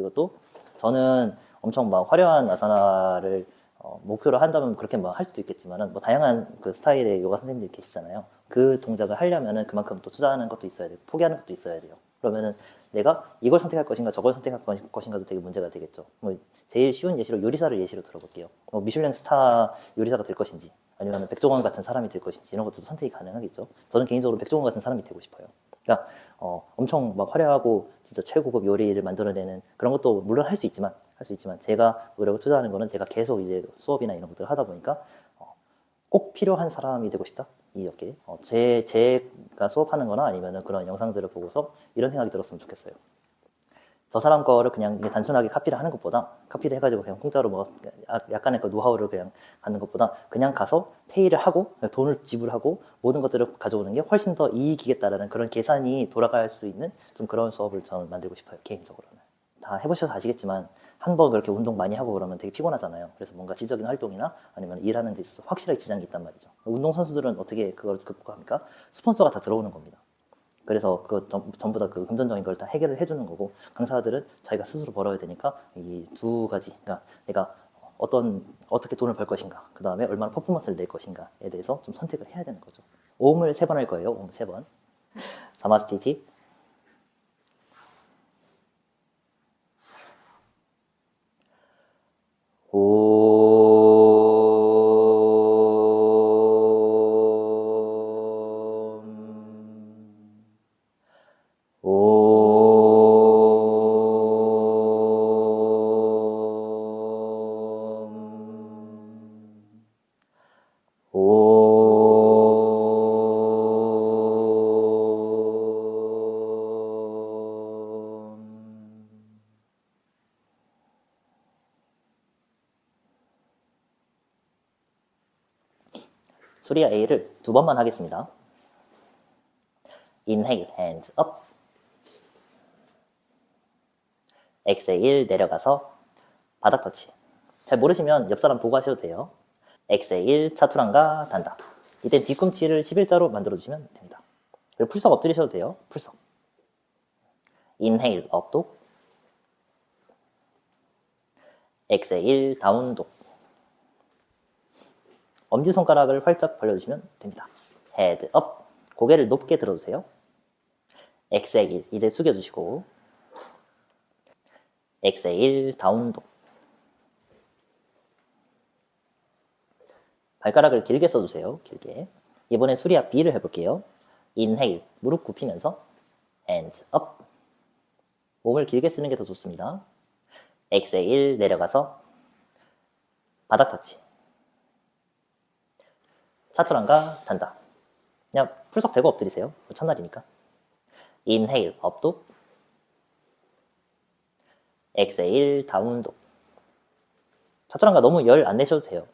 그리고 또 저는 엄청 막 화려한 아사나를 목표로 한다면 그렇게 뭐 할 수도 있겠지만은 뭐 다양한 그 스타일의 요가 선생님들이 계시잖아요. 그 동작을 하려면은 그만큼 또 투자하는 것도 있어야 되고 포기하는 것도 있어야 돼요. 그러면은 내가 이걸 선택할 것인가 저걸 선택할 것인가도 되게 문제가 되겠죠. 뭐 제일 쉬운 예시로 요리사를 예시로 들어볼게요. 뭐 미슐랭 스타 요리사가 될 것인지 아니면 백종원 같은 사람이 될 것인지 이런 것도 선택이 가능하겠죠. 저는 개인적으로 백종원 같은 사람이 되고 싶어요. 그러니까 엄청 막 화려하고 진짜 최고급 요리를 만들어내는 그런 것도 물론 할 수 있지만 제가 노력을 투자하는 거는 제가 계속 이제 수업이나 이런 것들을 하다 보니까 꼭 필요한 사람이 되고 싶다 이 업계에 제가 수업하는 거나 아니면은 그런 영상들을 보고서 이런 생각이 들었으면 좋겠어요. 저 사람 거를 그냥 단순하게 카피를 하는 것보다 카피를 해가지고 그냥 공짜로 뭐 약간의 그 노하우를 그냥 갖는 것보다 그냥 가서 페이를 하고 돈을 지불하고 모든 것들을 가져오는 게 훨씬 더 이익이겠다라는 그런 계산이 돌아갈 수 있는 좀 그런 수업을 저는 만들고 싶어요. 개인적으로는. 다 해보셔서 아시겠지만 한 번 그렇게 운동 많이 하고 그러면 되게 피곤하잖아요. 그래서 뭔가 지적인 활동이나 아니면 일하는 데 있어서 확실하게 지장이 있단 말이죠. 운동선수들은 어떻게 그걸 극복합니까? 스폰서가 다 들어오는 겁니다. 그래서 그 전부 다 그 금전적인 걸 다 해결을 해주는 거고 강사들은 자기가 스스로 벌어야 되니까 이 두 가지, 그러니까 내가 어떻게 돈을 벌 것인가, 그 다음에 얼마나 퍼포먼스를 낼 것인가에 대해서 좀 선택을 해야 되는 거죠. 오음을 3번 할 거예요. 오음 3번. 사마스티티. 수리아 A를 2번만 하겠습니다. Inhale, hands up. Exhale, 내려가서 바닥 터치. 잘 모르시면 옆 사람 보고 하셔도 돼요. Exhale, 차투랑가 단다. 이때 뒤꿈치를 11자로 만들어주시면 됩니다. 그리고 풀썩 엎드리셔도 돼요. 풀썩. Inhale, 업독. Exhale, 다운독. 엄지손가락을 활짝 벌려주시면 됩니다. Head up. 고개를 높게 들어주세요. Exhale, 이제 숙여주시고. Exhale, 다운독. 발가락을 길게 써주세요. 길게. 이번엔 수리아 B를 해볼게요. Inhale, 무릎 굽히면서 hands up. 몸을 길게 쓰는 게 더 좋습니다. Exhale, 내려가서 바닥 터치. 차투랑가 단다. 그냥 풀썩 대고 엎드리세요. 첫날이니까. Inhale, 업독. Exhale, 다운독. 차투랑가 너무 열 안 내셔도 돼요.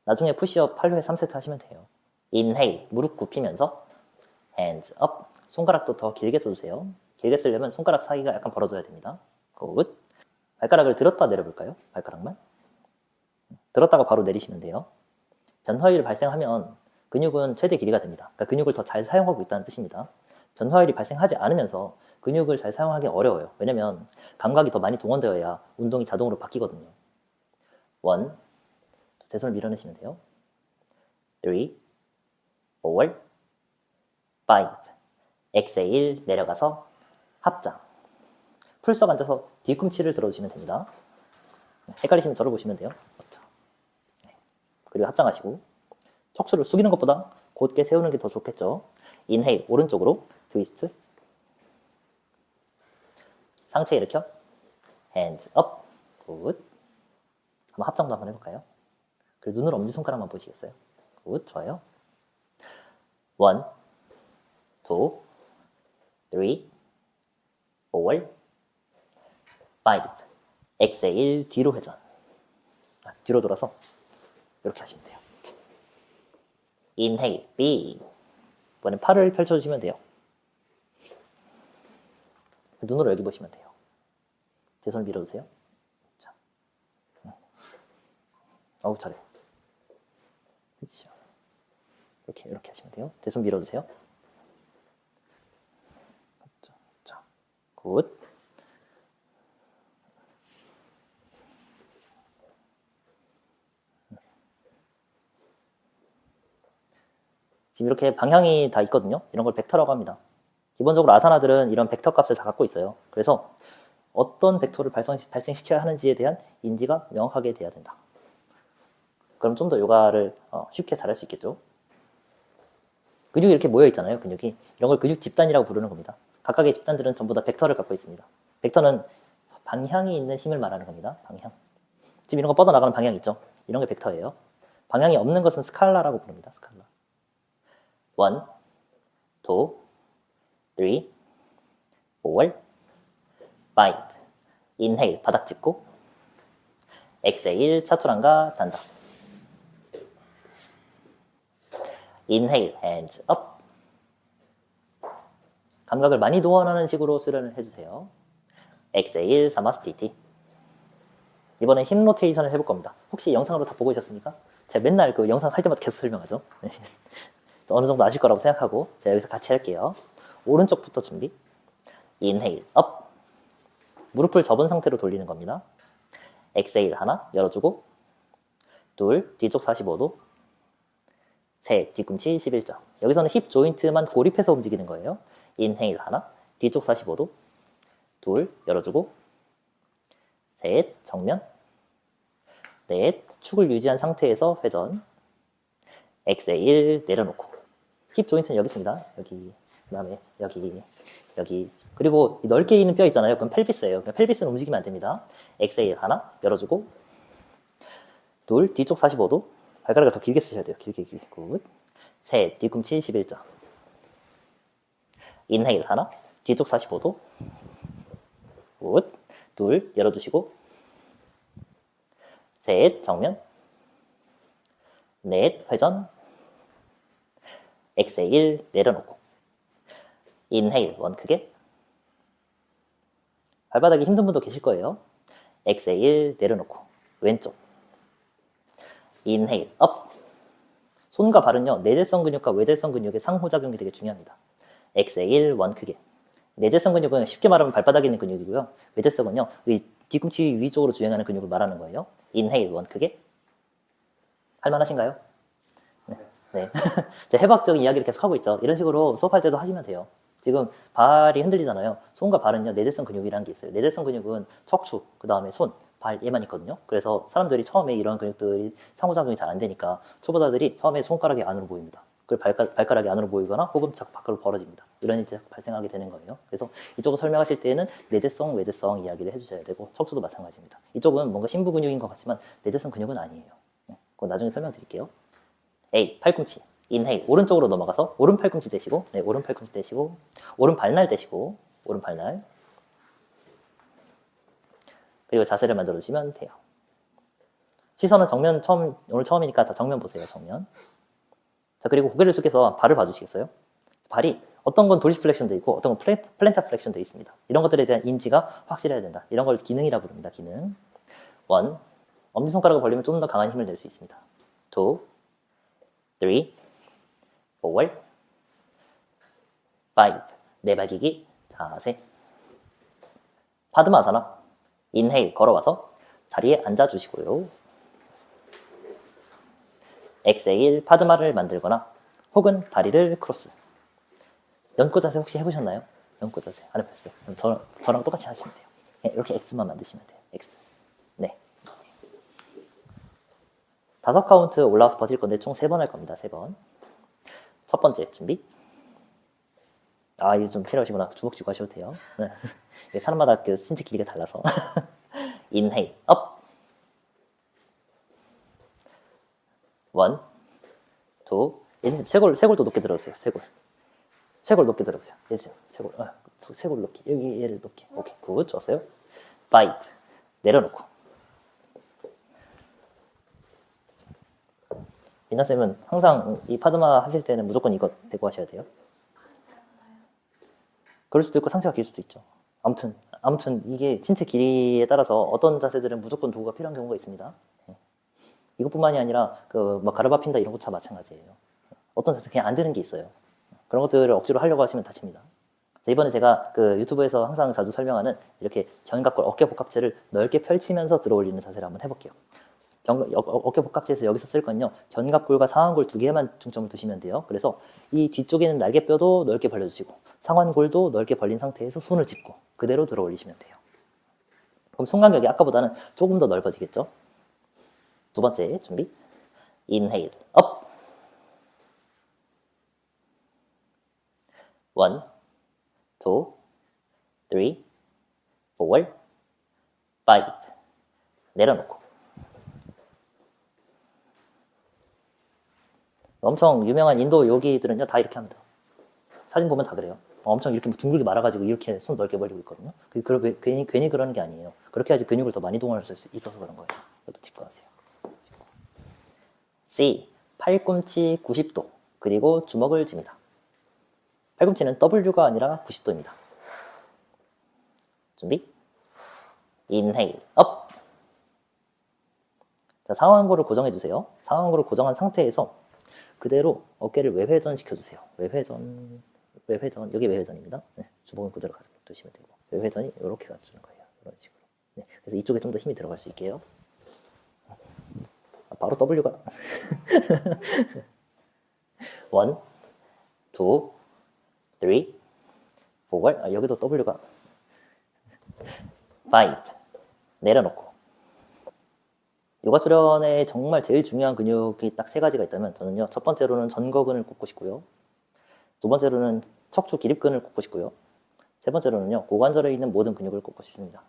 나중에 푸시업 8회 3세트 하시면 돼요. Inhale, 무릎 굽히면서 hands up. 손가락도 더 길게 써주세요. 길게 쓰려면 손가락 사이가 약간 벌어져야 됩니다. 굿. 발가락을 들었다 내려볼까요? 발가락만. 들었다가 바로 내리시면 돼요. 변화율이 발생하면 근육은 최대 길이가 됩니다. 그러니까 근육을 더 잘 사용하고 있다는 뜻입니다. 변화율이 발생하지 않으면서 근육을 잘 사용하기 어려워요. 왜냐면 감각이 더 많이 동원되어야 운동이 자동으로 바뀌거든요. 1, 제 손을 밀어내시면 돼요. 3, 4, 5. exhale, 내려가서 합장. 풀썩 앉아서 뒤꿈치를 들어주시면 됩니다. 헷갈리시면 저를 보시면 돼요. 그렇죠. 그리고 합장하시고 척추를 숙이는 것보다 곧게 세우는 게 더 좋겠죠. 인헤일, 오른쪽으로 트위스트. 상체 일으켜. hands up. 굿. 한번 합장도 한번 해볼까요? 그리고 눈으로 엄지손가락만 보시겠어요? 굿, 좋아요. 1, 2, 3, 4, 5. exhale, 뒤로 회전. 뒤로 돌아서 이렇게 하시면 돼요. inhale, B. 이번엔 팔을 펼쳐주시면 돼요. 눈으로 여기 보시면 돼요. 제 손을 밀어주세요. 자. 어우, 잘해. 이렇게 하시면 돼요. 제 손 밀어주세요. 자, 굿. 지금 이렇게 방향이 다 있거든요. 이런 걸 벡터라고 합니다. 기본적으로 아사나들은 이런 벡터 값을 다 갖고 있어요. 그래서 어떤 벡터를 발생시켜야 하는지에 대한 인지가 명확하게 돼야 된다. 그럼 좀 더 요가를 쉽게 잘할 수 있겠죠. 근육이 이렇게 모여 있잖아요. 근육이. 이런 걸 근육 집단이라고 부르는 겁니다. 각각의 집단들은 전부 다 벡터를 갖고 있습니다. 벡터는 방향이 있는 힘을 말하는 겁니다. 방향. 지금 이런 거 뻗어나가는 방향 있죠? 이런 게 벡터예요. 방향이 없는 것은 스칼라라고 부릅니다. 스칼라. 1, 2, 3, 4, 5. 인헤일, 바닥 짚고. 엑세일, 차투랑가 단다. 인헤일, hands up. 감각을 많이 동원하는 식으로 수련을 해주세요. 엑세일, 사마스티티. 이번에 힙 로테이션을 해볼 겁니다. 혹시 영상으로 다 보고 계셨습니까? 제가 맨날 그 영상 할 때마다 계속 설명하죠. 어느 정도 아실 거라고 생각하고 제가 여기서 같이 할게요. 오른쪽부터 준비. 인헤일, 업. 무릎을 접은 상태로 돌리는 겁니다. 엑세일 하나, 열어주고. 둘, 뒤쪽 45도. 셋, 뒤꿈치 11점. 여기서는 힙 조인트만 고립해서 움직이는 거예요. 인헤일 하나, 뒤쪽 45도. 둘, 열어주고. 셋, 정면. 넷, 축을 유지한 상태에서 회전. 엑세일, 내려놓고. 힙 조인트는 여기 있습니다. 여기, 그 다음에 여기. 그리고 넓게 있는 뼈 있잖아요. 그건 펠비스예요. 그러니까 펠비스는 움직이면 안 됩니다. 엑세일 하나, 열어주고. 둘, 뒤쪽 45도. 발가락을 더 길게 쓰셔야 돼요. 길게. 굿. 셋, 뒤꿈치 11점. 인헤일 하나, 뒤쪽 45도. 굿. 둘, 열어주시고. 셋, 정면. 넷, 회전. 엑세일, 내려놓고. 인헤일, 원 크게. 발바닥이 힘든 분도 계실 거예요. 엑세일, 내려놓고. 왼쪽. 인헤일, 업. 손과 발은요, 내재성 근육과 외재성 근육의 상호작용이 되게 중요합니다. 엑세일, 원 크게. 내재성 근육은 쉽게 말하면 발바닥에 있는 근육이고요. 외재성은요, 이 뒤꿈치 위쪽으로 주행하는 근육을 말하는 거예요. 인헤일, 원 크게. 할만하신가요? 네. 제가 해부학적인 이야기를 계속 하고 있죠. 이런 식으로 수업할 때도 하시면 돼요. 지금 발이 흔들리잖아요. 손과 발은요, 내재성 근육이라는 게 있어요. 내재성 근육은 척추, 그 다음에 손, 발, 얘만 있거든요. 그래서 사람들이 처음에 이런 근육들이 상호작용이 잘 안 되니까 초보자들이 처음에 손가락이 안으로 보입니다. 그리고 발가락이 안으로 보이거나 혹은 자꾸 밖으로 벌어집니다. 이런 일이 발생하게 되는 거예요. 그래서 이쪽을 설명하실 때는 내재성, 외재성 이야기를 해주셔야 되고 척추도 마찬가지입니다. 이쪽은 뭔가 심부 근육인 것 같지만 내재성 근육은 아니에요. 그건 나중에 설명드릴게요. A, 팔꿈치. 인헤일, 오른쪽으로 넘어가서 오른 팔꿈치 대시고, 네, 오른 팔꿈치 대시고, 오른 발날 대시고, 오른 발날. 그리고 자세를 만들어 주시면 돼요. 시선은 정면 오늘 처음이니까 다 정면 보세요, 정면. 자, 그리고 고개를 숙여서 발을 봐주시겠어요? 발이 어떤 건 돌시 플렉션도 있고, 어떤 건 플랜타 플렉션도 있습니다. 이런 것들에 대한 인지가 확실해야 된다. 이런 걸 기능이라 부릅니다, 기능. 1, 엄지손가락을 벌리면 좀 더 강한 힘을 낼 수 있습니다. 2, 3, 4, 5, 내발기기, 자세. 파드마사나. 인헤일, 걸어와서 자리에 앉아주시고요. 엑세일, 파드마를 만들거나 혹은 다리를 크로스. 연꽃 자세 혹시 해보셨나요? 연꽃 자세 안 해보셨어요? 저랑 똑같이 하시면 돼요. 네, 이렇게 X만 만드시면 돼요. X. 네. 5카운트 올라와서 버틸 건데 총 3번 할 겁니다. 3번. 첫 번째 준비. 아, 이거 좀 필요하시구나. 주먹 쥐고 하셔도 돼요. 네. 사람마다 그 신체 길이가 달라서. 인헤일, 업. 1, 2, 쇄골도 높게 들어주세요. 쇄골 높게 들어주세요. 쇄골 높게. 여기 얘를 높게. 오케이, 굿. 좋았어요. 5, 내려놓고. 민나쌤은 항상 이 파드마 하실 때는 무조건 이거 대고 하셔야 돼요. 그럴 수도 있고 상체가 길 수도 있죠. 아무튼 이게 신체 길이에 따라서 어떤 자세들은 무조건 도구가 필요한 경우가 있습니다. 이것뿐만이 아니라 막 가르바 핀다 이런 것도 다 마찬가지예요. 어떤 자세 그냥 안 되는 게 있어요. 그런 것들을 억지로 하려고 하시면 다칩니다. 자, 이번에 제가 그 유튜브에서 항상 자주 설명하는 이렇게 견갑골 어깨 복합체를 넓게 펼치면서 들어올리는 자세를 한번 해볼게요. 어깨 복합체에서 여기서 쓸 건요. 견갑골과 상완골 두 개만 중점을 두시면 돼요. 그래서 이 뒤쪽에 있는 날개뼈도 넓게 벌려주시고 상완골도 넓게 벌린 상태에서 손을 짚고 그대로 들어 올리시면 돼요. 그럼 손 간격이 아까보다는 조금 더 넓어지겠죠? 두 번째 준비. 인헤일 업. 1, 2, 3, 4, 5. 내려놓고. 엄청 유명한 인도 요기들은요 다 이렇게 합니다. 사진 보면 다 그래요. 엄청 이렇게 둥글게 말아가지고 이렇게 손 넓게 벌리고 있거든요. 괜히 그러는 게 아니에요. 그렇게 해야지 근육을 더 많이 동원할 수 있어서 그런 거예요. 이것도 짚고 하세요. C. 팔꿈치 90도 그리고 주먹을 쥡니다. 팔꿈치는 W가 아니라 90도입니다. 준비. 인헤일 업. 자, 상완골을 고정해 주세요. 상완골을 고정한 상태에서 그대로 어깨를 외회전 시켜주세요. 외회전, 여기 외회전입니다. 네, 주먹은 그대로 두시면 되고 외회전이 이렇게 가주는 거예요. 이런 식으로. 네, 그래서 이쪽에 좀 더 힘이 들어갈 수 있게요. 바로 W가 1, 2, 3, 4. 여기도 W가 5. 내려놓고. 요가 수련에 정말 제일 중요한 근육이 딱 세 가지가 있다면 저는요, 첫 번째로는 전거근을 꼽고 싶고요, 두 번째로는 척추 기립근을 꼽고 싶고요, 세 번째로는요, 고관절에 있는 모든 근육을 꼽고 싶습니다.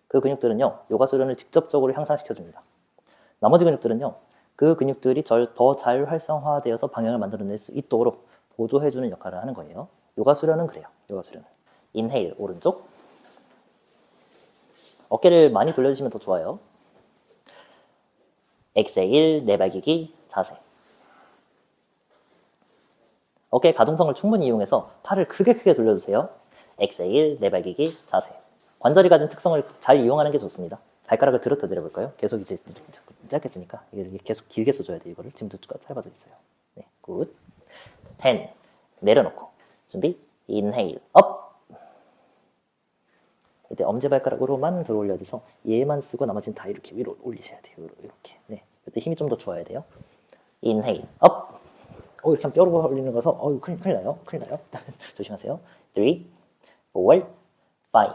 그 근육들은요, 요가 수련을 직접적으로 향상시켜줍니다. 나머지 근육들은요, 그 근육들이 더 잘 활성화되어서 방향을 만들어낼 수 있도록 보조해주는 역할을 하는 거예요. 요가 수련은 그래요. 요가 수련은. 인헤일 오른쪽. 어깨를 많이 돌려주시면 더 좋아요. 엑세일 내발기기 자세. 어깨의 가동성을 충분히 이용해서 팔을 크게 돌려주세요. 엑세일 내발기기 자세. 관절이 가진 특성을 잘 이용하는 게 좋습니다. 발가락을 들었다 내려볼까요? 계속 이제 짧게 쓰니까 이게 계속 길게 써줘야 돼. 이거를 지금도 짧아져 있어요. 네, 굿. 10. 내려놓고 준비. 인헤일 업. 이때 엄지발가락으로만 들어 올려줘서 얘만 쓰고 나머지는 다 이렇게 위로 올리셔야 돼요. 이렇게. 네. 이때 힘이 좀 더 좋아야 돼요. 인헤일 업. 이렇게 하면 뼈로 올리는 거서 큰일 나요. 조심하세요. 3, 4, 5.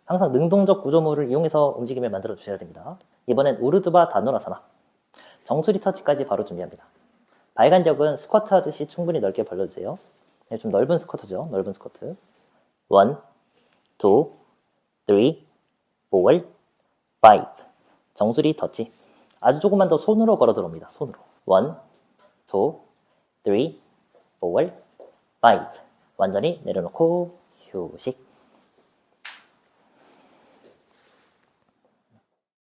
항상 능동적 구조물을 이용해서 움직임을 만들어 주셔야 됩니다. 이번엔 우르드바 다누라사나. 정수리 터치까지 바로 준비합니다. 발간격은 스쿼트 하듯이 충분히 넓게 벌려주세요. 네, 좀 넓은 스쿼트죠. 넓은 스쿼트. 1, 2, 3, 4, 5. 정수리 터치. 아주 조금만 더 손으로 걸어 들어옵니다. 손으로. 1, 2, 3, 4, 5. 완전히 내려놓고 휴식.